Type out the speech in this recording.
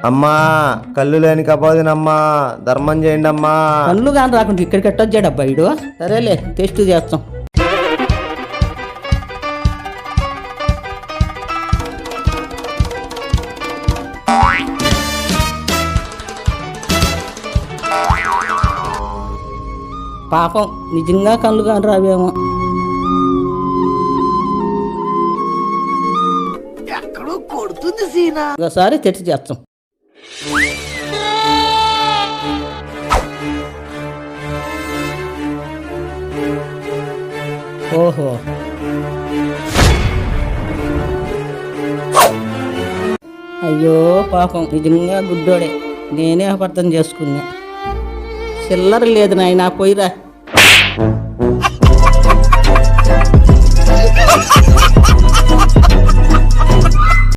అమ్మా కళ్ళు లేని కపోదినమ్మా, ధర్మం చేయండి అమ్మా. కళ్ళు కానీ రాకుండా ఇక్కడికి ఎట్టొచ్చాడు అబ్బా ఇడు. సరేలే టెస్ట్ చేస్తాం. పాపం నిజంగా కళ్ళు కానీ రావేమో. ఒకసారి తెచ్చి చేస్తాం. ఓహో, అయ్యో పాపం నిజంగా గుడ్డోడే. నేనే అపార్థం చేసుకున్నా. చిల్లర లేదు నాయనా, పోయిరా.